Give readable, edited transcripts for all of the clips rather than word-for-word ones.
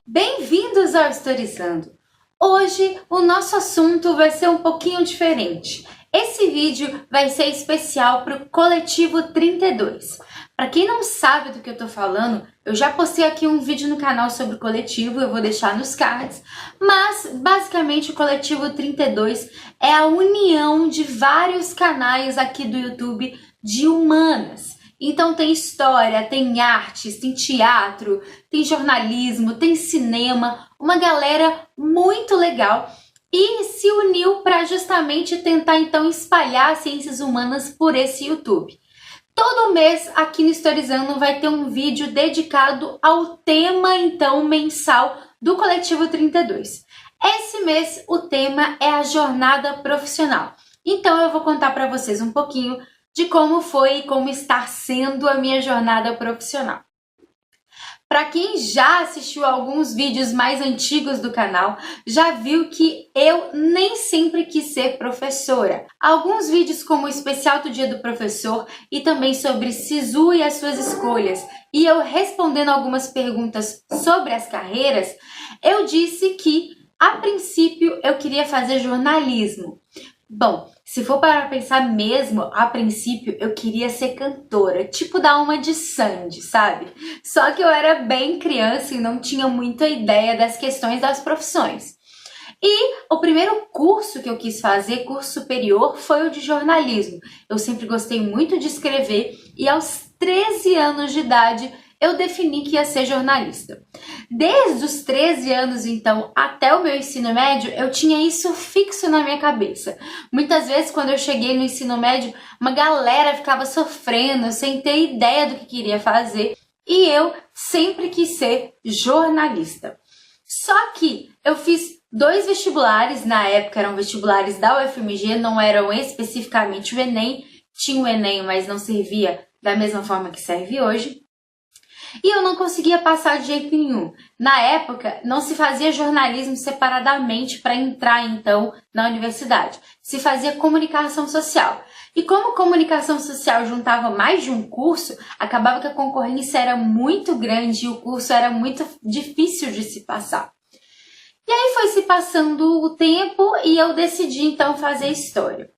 Bem-vindos ao Historizando! Hoje o nosso assunto vai ser um pouquinho diferente. Esse vídeo vai ser especial para o Coletivo 32. Para quem não sabe do que eu estou falando, eu já postei aqui um vídeo no canal sobre o coletivo, eu vou deixar nos cards, mas basicamente o Coletivo 32 é a união de vários canais aqui do YouTube de humanas. Então tem história, tem artes, tem teatro, tem jornalismo, tem cinema, uma galera muito legal e se uniu para justamente tentar então espalhar as ciências humanas por esse YouTube. Todo mês aqui no Historizando vai ter um vídeo dedicado ao tema então mensal do Coletivo 32. Esse mês o tema é a jornada profissional. Então eu vou contar para vocês um pouquinho de como foi e como está sendo a minha jornada profissional. Para quem já assistiu alguns vídeos mais antigos do canal, já viu que eu nem sempre quis ser professora. Alguns vídeos como o especial do Dia do Professor e também sobre SISU e as suas escolhas, e eu respondendo algumas perguntas sobre as carreiras, eu disse que, a princípio, eu queria fazer jornalismo. Bom, se for para pensar mesmo, a princípio eu queria ser cantora, tipo da Alma de Sandy, sabe? Só que eu era bem criança e não tinha muita ideia das questões das profissões. E o primeiro curso que eu quis fazer, curso superior, foi o de jornalismo. Eu sempre gostei muito de escrever e aos 13 anos de idade eu defini que ia ser jornalista. Desde os 13 anos, então, até o meu ensino médio, eu tinha isso fixo na minha cabeça. Muitas vezes, quando eu cheguei no ensino médio, uma galera ficava sofrendo, sem ter ideia do que queria fazer, e eu sempre quis ser jornalista. Só que eu fiz 2 vestibulares, na época eram vestibulares da UFMG, não eram especificamente o Enem, tinha o Enem, mas não servia da mesma forma que serve hoje. E eu não conseguia passar de jeito nenhum. Na época, não se fazia jornalismo separadamente para entrar, então, na universidade. Se fazia comunicação social. E como comunicação social juntava mais de um curso, acabava que a concorrência era muito grande e o curso era muito difícil de se passar. E aí foi se passando o tempo e eu decidi, então, fazer história.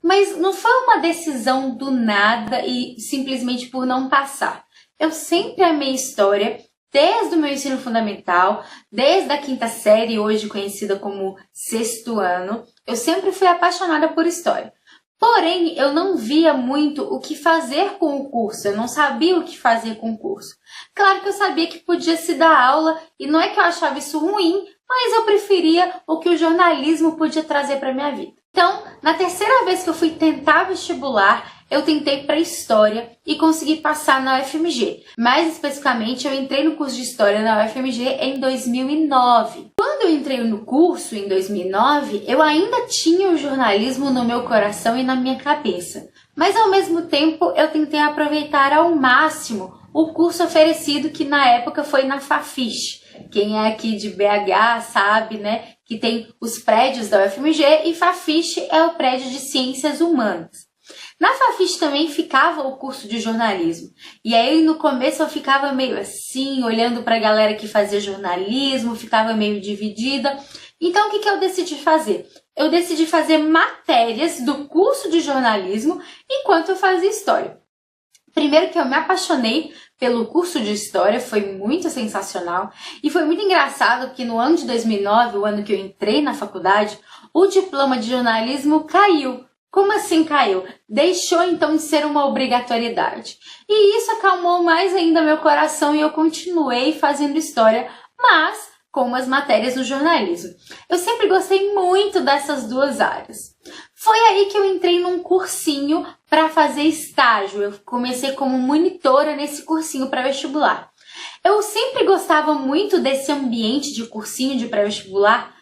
Mas não foi uma decisão do nada e simplesmente por não passar. Eu sempre amei história, desde o meu ensino fundamental, desde a 5ª série, hoje conhecida como 6º ano, eu sempre fui apaixonada por história. Porém, eu não via muito o que fazer com o curso, eu não sabia o que fazer com o curso. Claro que eu sabia que podia se dar aula, e não é que eu achava isso ruim, mas eu preferia o que o jornalismo podia trazer para a minha vida. Então, na terceira vez que eu fui tentar vestibular, eu tentei para História e consegui passar na UFMG. Mais especificamente, eu entrei no curso de História na UFMG em 2009. Quando eu entrei no curso, em 2009, eu ainda tinha o jornalismo no meu coração e na minha cabeça. Mas, ao mesmo tempo, eu tentei aproveitar ao máximo o curso oferecido que na época foi na Fafiche. Quem é aqui de BH sabe, né, que tem os prédios da UFMG e Fafiche é o prédio de Ciências Humanas. Na Fafiche também ficava o curso de jornalismo. E aí no começo eu ficava meio assim, olhando para a galera que fazia jornalismo, ficava meio dividida. Então o que eu decidi fazer? Eu decidi fazer matérias do curso de jornalismo enquanto eu fazia história. Primeiro que eu me apaixonei pelo curso de História, foi muito sensacional e foi muito engraçado porque no ano de 2009, o ano que eu entrei na faculdade, o diploma de jornalismo caiu. Como assim caiu? Deixou então de ser uma obrigatoriedade. E isso acalmou mais ainda meu coração e eu continuei fazendo História, mas com umas matérias no jornalismo. Eu sempre gostei muito dessas duas áreas. Foi aí que eu entrei num cursinho para fazer estágio. Eu comecei como monitora nesse cursinho pré-vestibular. Eu sempre gostava muito desse ambiente de cursinho de pré-vestibular.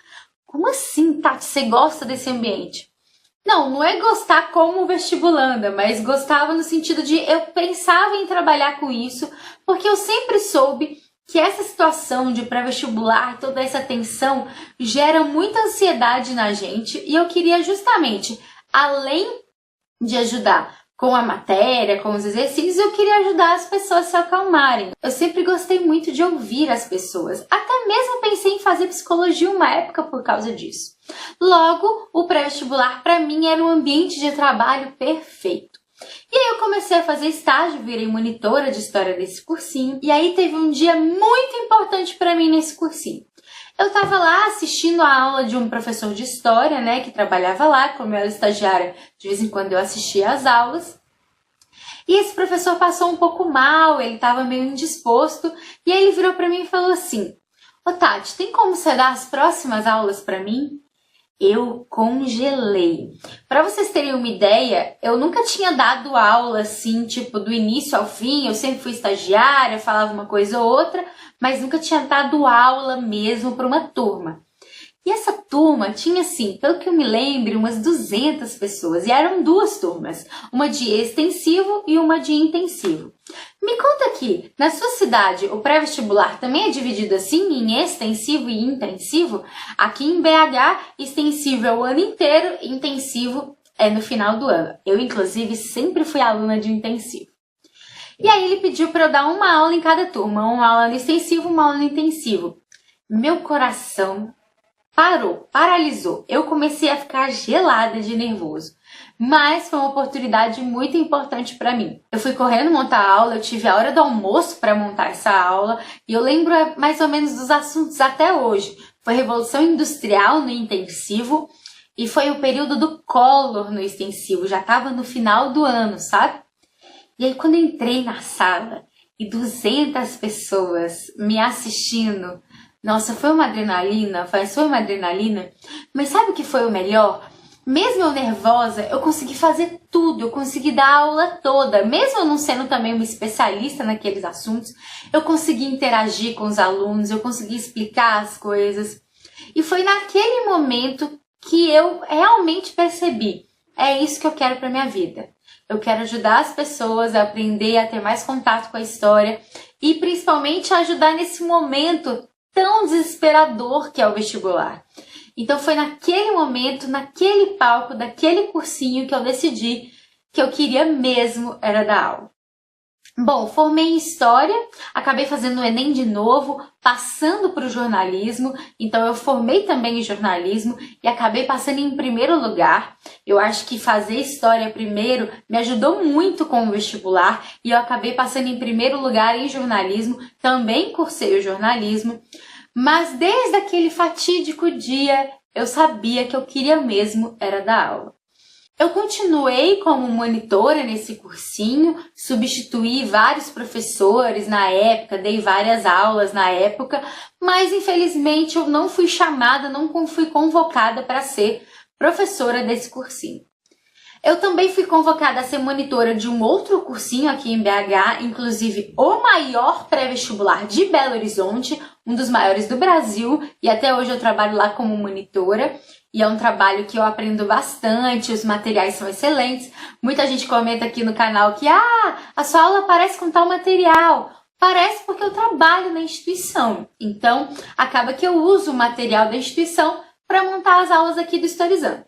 Como assim, Tati, você gosta desse ambiente? Não é gostar como vestibulanda, mas gostava no sentido de eu pensava em trabalhar com isso, porque eu sempre soube que essa situação de pré-vestibular, toda essa tensão, gera muita ansiedade na gente e eu queria justamente, além de ajudar com a matéria, com os exercícios, eu queria ajudar as pessoas a se acalmarem. Eu sempre gostei muito de ouvir as pessoas. Até mesmo pensei em fazer psicologia uma época por causa disso. Logo, o pré-vestibular para mim era um ambiente de trabalho perfeito. E aí eu comecei a fazer estágio, virei monitora de história desse cursinho. E aí teve um dia muito importante para mim nesse cursinho. Eu estava lá assistindo a aula de um professor de história, né, que trabalhava lá, como eu era estagiária, de vez em quando eu assistia às aulas. E esse professor passou um pouco mal, ele estava meio indisposto, e aí ele virou para mim e falou assim: "Ô Tati, tem como você dar as próximas aulas para mim?" Eu congelei. Para vocês terem uma ideia, eu nunca tinha dado aula assim, tipo, do início ao fim. Eu sempre fui estagiária, falava uma coisa ou outra, mas nunca tinha dado aula mesmo para uma turma. E essa turma tinha, assim, pelo que eu me lembro, umas 200 pessoas. E eram duas turmas, uma de extensivo e uma de intensivo. Me conta aqui, na sua cidade, o pré-vestibular também é dividido assim, em extensivo e intensivo? Aqui em BH, extensivo é o ano inteiro, intensivo é no final do ano. Eu, inclusive, sempre fui aluna de intensivo. E aí ele pediu para eu dar uma aula em cada turma, uma aula no extensivo, uma aula no intensivo. Meu coração paralisou. Eu comecei a ficar gelada de nervoso. Mas foi uma oportunidade muito importante para mim. Eu fui correndo montar a aula, eu tive a hora do almoço para montar essa aula e eu lembro mais ou menos dos assuntos até hoje. Foi Revolução Industrial no intensivo e foi o período do Collor no extensivo. Já estava no final do ano, sabe? E aí quando eu entrei na sala e 200 pessoas me assistindo, nossa, foi uma adrenalina, mas sabe o que foi o melhor? Mesmo eu nervosa, eu consegui fazer tudo, eu consegui dar a aula toda. Mesmo eu não sendo também uma especialista naqueles assuntos, eu consegui interagir com os alunos, eu consegui explicar as coisas. E foi naquele momento que eu realmente percebi, é isso que eu quero para minha vida. Eu quero ajudar as pessoas a aprender, a ter mais contato com a história e principalmente ajudar nesse momento tão desesperador que é o vestibular. Então foi naquele momento, naquele palco, daquele cursinho que eu decidi que eu queria mesmo era dar aula. Bom, formei em História, acabei fazendo o Enem de novo, passando para o jornalismo, então eu formei também em jornalismo e acabei passando em primeiro lugar. Eu acho que fazer História primeiro me ajudou muito com o vestibular e eu acabei passando em primeiro lugar em jornalismo, também cursei o jornalismo. Mas desde aquele fatídico dia, eu sabia que eu queria mesmo era dar aula. Eu continuei como monitora nesse cursinho, substituí vários professores na época, dei várias aulas na época, mas infelizmente eu não fui chamada, não fui convocada para ser professora desse cursinho. Eu também fui convocada a ser monitora de um outro cursinho aqui em BH, inclusive o maior pré-vestibular de Belo Horizonte, um dos maiores do Brasil, e até hoje eu trabalho lá como monitora. E é um trabalho que eu aprendo bastante, os materiais são excelentes. Muita gente comenta aqui no canal que a sua aula parece com tal material. Parece porque eu trabalho na instituição. Então, acaba que eu uso o material da instituição para montar as aulas aqui do Historizando.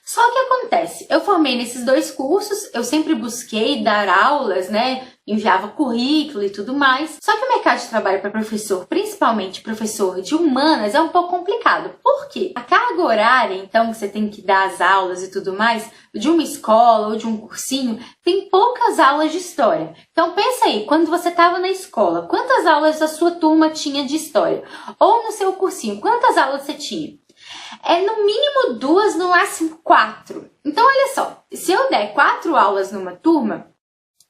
Só que acontece, eu formei nesses dois cursos, eu sempre busquei dar aulas, né? Enviava currículo e tudo mais. Só que o mercado de trabalho para professor, principalmente professor de humanas, é um pouco complicado. Por quê? A carga horária, então, que você tem que dar as aulas e tudo mais, de uma escola ou de um cursinho, tem poucas aulas de história. Então pensa aí, quando você estava na escola, quantas aulas a sua turma tinha de história? Ou no seu cursinho, quantas aulas você tinha? É no mínimo 2, no máximo 4. Então, olha só, se eu der 4 aulas numa turma,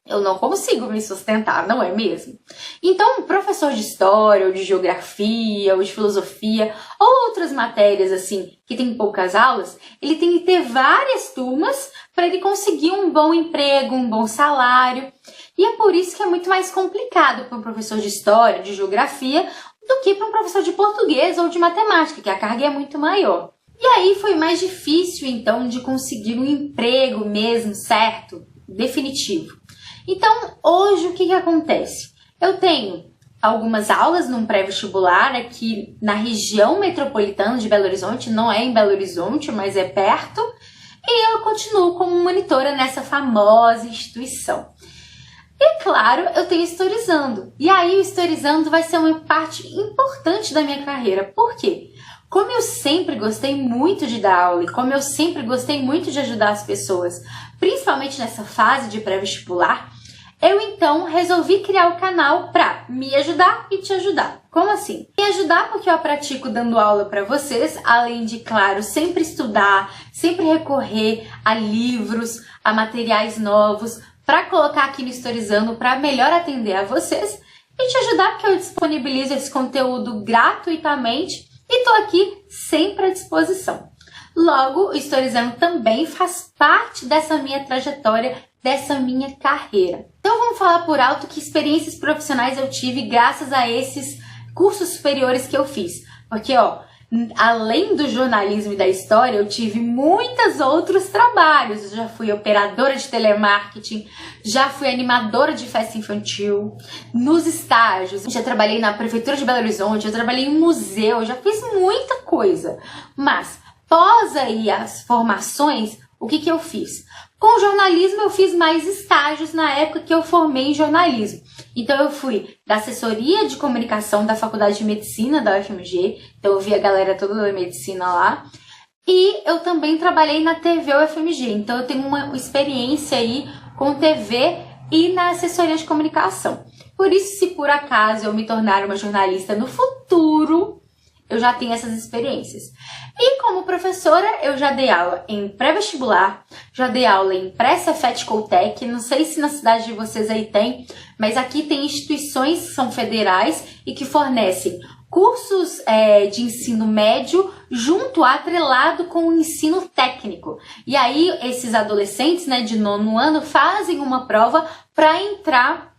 eu não consigo me sustentar, não é mesmo? Então, um professor de história, ou de geografia, ou de filosofia, ou outras matérias assim, que tem poucas aulas, ele tem que ter várias turmas para ele conseguir um bom emprego, um bom salário. E é por isso que é muito mais complicado para um professor de história, de geografia, do que para um professor de português ou de matemática, que a carga é muito maior. E aí foi mais difícil, então, de conseguir um emprego mesmo, certo? Definitivo. Então, hoje, o que acontece? Eu tenho algumas aulas num pré-vestibular aqui na região metropolitana de Belo Horizonte, não é em Belo Horizonte, mas é perto. e eu continuo como monitora nessa famosa instituição. E claro, eu tenho Historizando. E aí o Historizando vai ser uma parte importante da minha carreira. Por quê? Como eu sempre gostei muito de dar aula e como eu sempre gostei muito de ajudar as pessoas, principalmente nessa fase de pré-vestibular, eu então resolvi criar o canal para me ajudar e te ajudar. Como assim? Me ajudar porque eu pratico dando aula para vocês, além de, claro, sempre estudar, sempre recorrer a livros, a materiais novos, para colocar aqui no Historizando para melhor atender a vocês e te ajudar porque eu disponibilizo esse conteúdo gratuitamente e estou aqui sempre à disposição. Logo, o Historizando também faz parte dessa minha trajetória, dessa minha carreira. Então vamos falar por alto que experiências profissionais eu tive graças a esses cursos superiores que eu fiz. Porque, ó, além do jornalismo e da história, eu tive muitos outros trabalhos. Eu já fui operadora de telemarketing, já fui animadora de festa infantil, nos estágios, já trabalhei na Prefeitura de Belo Horizonte, já trabalhei em museu, já fiz muita coisa. Mas, após aí as formações, o que eu fiz? Com jornalismo eu fiz mais estágios na época que eu formei em jornalismo. Então eu fui da assessoria de comunicação da Faculdade de Medicina da UFMG, então eu vi a galera toda da medicina lá. E eu também trabalhei na TV UFMG, então eu tenho uma experiência aí com TV e na assessoria de comunicação. Por isso, se por acaso eu me tornar uma jornalista no futuro, eu já tenho essas experiências. E como professora, eu já dei aula em pré-vestibular, já dei aula em pré-Cefet Coltec, não sei se na cidade de vocês aí tem, mas aqui tem instituições que são federais e que fornecem cursos de ensino médio atrelado com o ensino técnico. E aí esses adolescentes, né, de 9º ano fazem uma prova para entrar,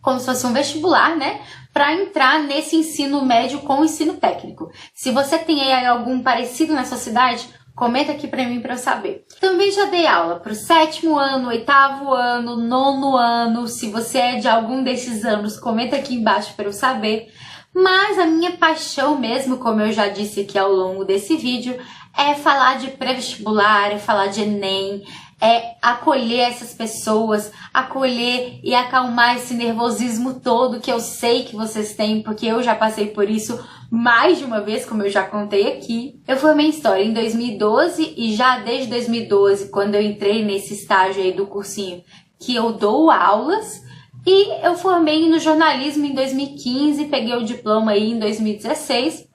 como se fosse um vestibular, né? Para entrar nesse ensino médio com o ensino técnico. Se você tem aí algum parecido na sua cidade, comenta aqui para mim para eu saber. Também já dei aula para o 7º ano, 8º ano, 9º ano. Se você é de algum desses anos, comenta aqui embaixo para eu saber. Mas a minha paixão mesmo, como eu já disse aqui ao longo desse vídeo, é falar de pré-vestibular, é falar de Enem, é acolher essas pessoas, acolher e acalmar esse nervosismo todo que eu sei que vocês têm, porque eu já passei por isso mais de uma vez, como eu já contei aqui. Eu formei em História em 2012 e já desde 2012, quando eu entrei nesse estágio aí do cursinho, que eu dou aulas, e eu formei no jornalismo em 2015, peguei o diploma aí em 2016.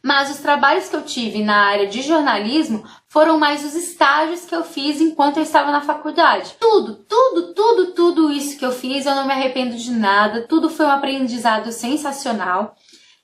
Mas os trabalhos que eu tive na área de jornalismo foram mais os estágios que eu fiz enquanto eu estava na faculdade. Tudo isso que eu fiz, eu não me arrependo de nada. Tudo foi um aprendizado sensacional.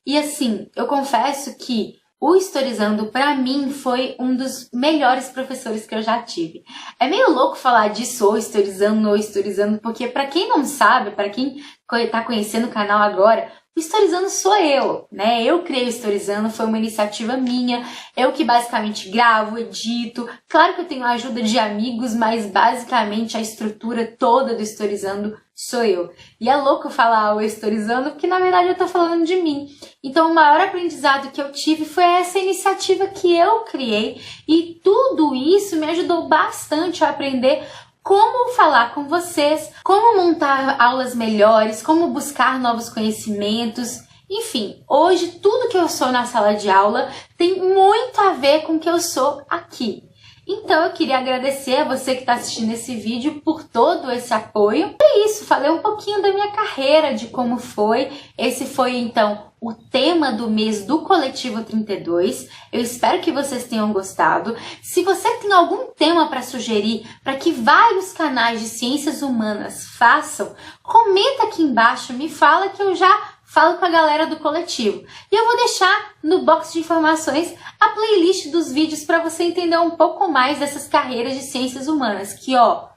E assim, eu confesso que o Historizando, para mim, foi um dos melhores professores que eu já tive. É meio louco falar disso, ou Historizando, porque para quem não sabe, para quem está conhecendo o canal agora, o Historizando sou eu, né? Eu criei o Historizando, foi uma iniciativa minha, eu que basicamente gravo, edito. Claro que eu tenho a ajuda de amigos, mas basicamente a estrutura toda do Historizando sou eu. E é louco falar o Historizando, porque na verdade eu tô falando de mim. Então o maior aprendizado que eu tive foi essa iniciativa que eu criei, e tudo isso me ajudou bastante a aprender como falar com vocês, como montar aulas melhores, como buscar novos conhecimentos. Enfim, hoje tudo que eu sou na sala de aula tem muito a ver com o que eu sou aqui. Então eu queria agradecer a você que está assistindo esse vídeo por todo esse apoio. É isso, falei um pouquinho da minha carreira, de como foi. Esse foi então o tema do mês do Coletivo 32. Eu espero que vocês tenham gostado. Se você tem algum tema para sugerir para que vários canais de ciências humanas façam, comenta aqui embaixo, me fala que eu já falo com a galera do coletivo. E eu vou deixar no box de informações a playlist dos vídeos para você entender um pouco mais dessas carreiras de ciências humanas, que ó,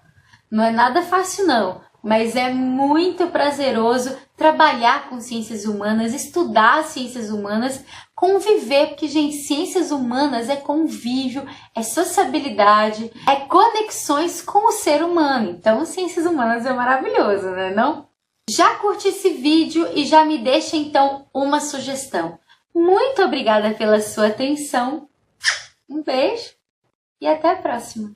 não é nada fácil não, mas é muito prazeroso trabalhar com ciências humanas, estudar ciências humanas, conviver, porque, gente, ciências humanas é convívio, é sociabilidade, é conexões com o ser humano. Então, ciências humanas é maravilhoso, né, não? Já curte esse vídeo e já me deixa, então, uma sugestão. Muito obrigada pela sua atenção. Um beijo. e até a próxima!